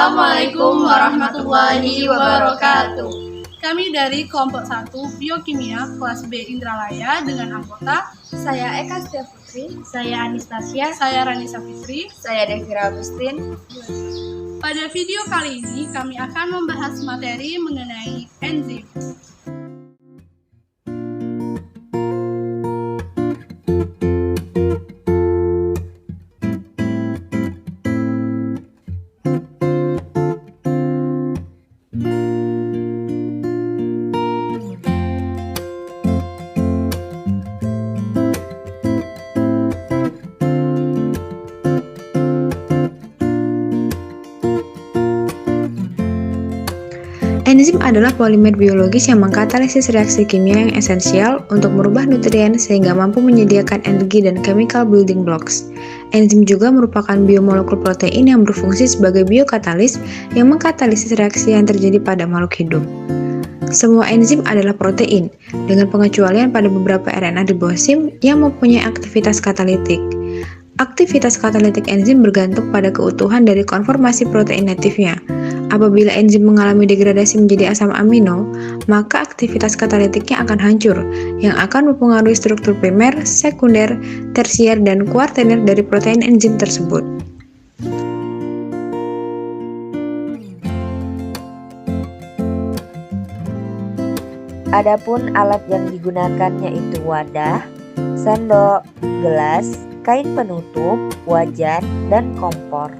Assalamualaikum warahmatullahi wabarakatuh. Kami dari kelompok 1 Biokimia kelas B Indralaya dengan anggota saya Eka Setia Putri, saya Anastasia, saya Ranisa Fitri, saya Devira Agustin. Pada video kali ini kami akan membahas materi mengenai enzim. Enzim adalah polimer biologis yang mengkatalisis reaksi kimia yang esensial untuk merubah nutrien sehingga mampu menyediakan energi dan chemical building blocks. Enzim juga merupakan biomolekul protein yang berfungsi sebagai biokatalis yang mengkatalisis reaksi yang terjadi pada makhluk hidup. Semua enzim adalah protein, dengan pengecualian pada beberapa RNA ribosim yang mempunyai aktivitas katalitik. Aktivitas katalitik enzim bergantung pada keutuhan dari konformasi protein natifnya. Apabila enzim mengalami degradasi menjadi asam amino, maka aktivitas katalitiknya akan hancur, yang akan mempengaruhi struktur primer, sekunder, tersier, dan kuartener dari protein enzim tersebut. Adapun alat yang digunakannya itu wadah, sendok, gelas, kain penutup, wajan, dan kompor.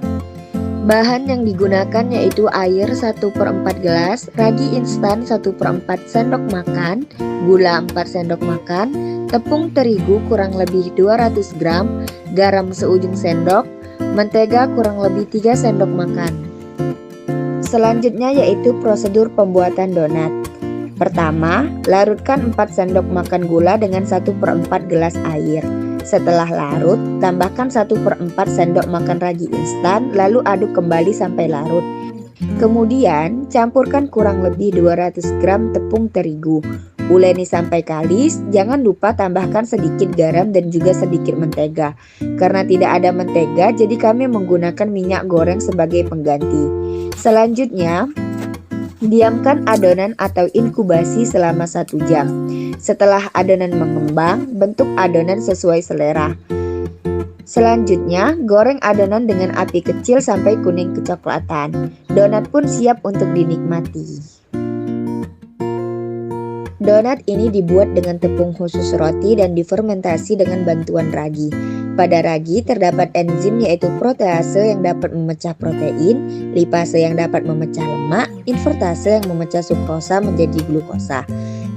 Bahan yang digunakan yaitu air 1/4 gelas, ragi instan 1/4 sendok makan, gula 4 sendok makan, tepung terigu kurang lebih 200 gram, garam seujung sendok, mentega kurang lebih 3 sendok makan. Selanjutnya yaitu prosedur pembuatan donat. Pertama, larutkan 4 sendok makan gula dengan 1/4 gelas air. Setelah larut, tambahkan 1/4 sendok makan ragi instan, lalu aduk kembali sampai larut. Kemudian, campurkan kurang lebih 200 gram tepung terigu. Uleni sampai kalis, jangan lupa tambahkan sedikit garam dan juga sedikit mentega. Karena tidak ada mentega, jadi kami menggunakan minyak goreng sebagai pengganti. Selanjutnya, diamkan adonan atau inkubasi selama 1 jam. Setelah adonan mengembang, bentuk adonan sesuai selera. Selanjutnya, goreng adonan dengan api kecil sampai kuning kecoklatan. Donat pun siap untuk dinikmati. Donat ini dibuat dengan tepung khusus roti dan difermentasi dengan bantuan ragi. Pada ragi terdapat enzim yaitu protease yang dapat memecah protein, lipase yang dapat memecah lemak, invertase yang memecah sukrosa menjadi glukosa.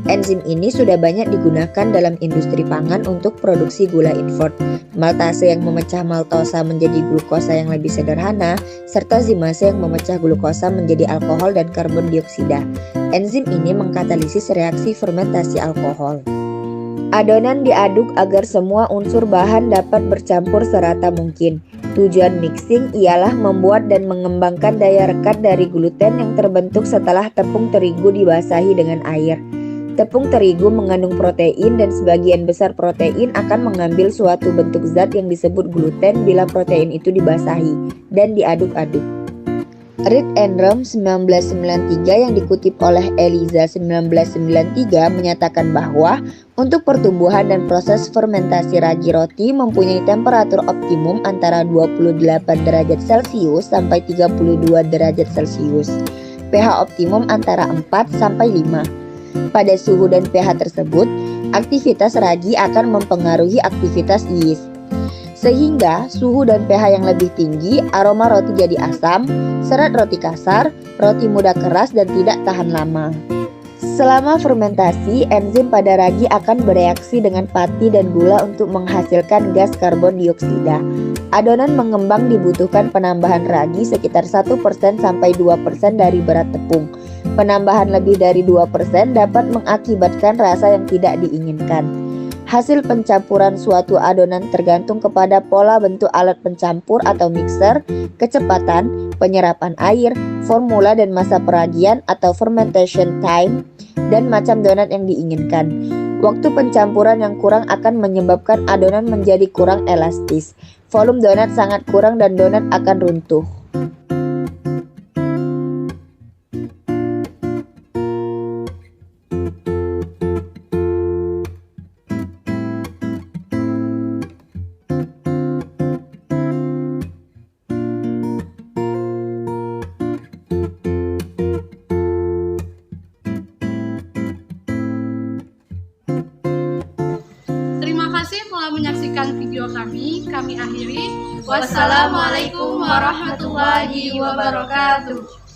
Enzim ini sudah banyak digunakan dalam industri pangan untuk produksi gula invert, maltase yang memecah maltosa menjadi glukosa yang lebih sederhana, serta zimase yang memecah glukosa menjadi alkohol dan karbon dioksida. Enzim ini mengkatalisis reaksi fermentasi alkohol. Adonan diaduk agar semua unsur bahan dapat bercampur serata mungkin. Tujuan mixing ialah membuat dan mengembangkan daya rekat dari gluten yang terbentuk setelah tepung terigu dibasahi dengan air. Tepung terigu mengandung protein dan sebagian besar protein akan mengambil suatu bentuk zat yang disebut gluten bila protein itu dibasahi dan diaduk-aduk. Reed and Rome 1993 yang dikutip oleh Eliza 1993 menyatakan bahwa untuk pertumbuhan dan proses fermentasi ragi roti mempunyai temperatur optimum antara 28 derajat Celcius sampai 32 derajat Celcius. pH optimum antara 4 sampai 5. Pada suhu dan pH tersebut, aktivitas ragi akan mempengaruhi aktivitas yeast. Sehingga suhu dan pH yang lebih tinggi, aroma roti jadi asam, serat roti kasar, roti mudah keras dan tidak tahan lama. Selama fermentasi, enzim pada ragi akan bereaksi dengan pati dan gula untuk menghasilkan gas karbon dioksida. Adonan mengembang dibutuhkan penambahan ragi sekitar 1% sampai 2% dari berat tepung. Penambahan lebih dari 2% dapat mengakibatkan rasa yang tidak diinginkan. Hasil pencampuran suatu adonan tergantung kepada pola bentuk alat pencampur atau mixer, kecepatan, penyerapan air, formula dan masa peragian atau fermentation time, dan macam donat yang diinginkan. Waktu pencampuran yang kurang akan menyebabkan adonan menjadi kurang elastis. Volume donat sangat kurang dan donat akan runtuh. video kami akhiri. Wassalamualaikum warahmatullahi wabarakatuh.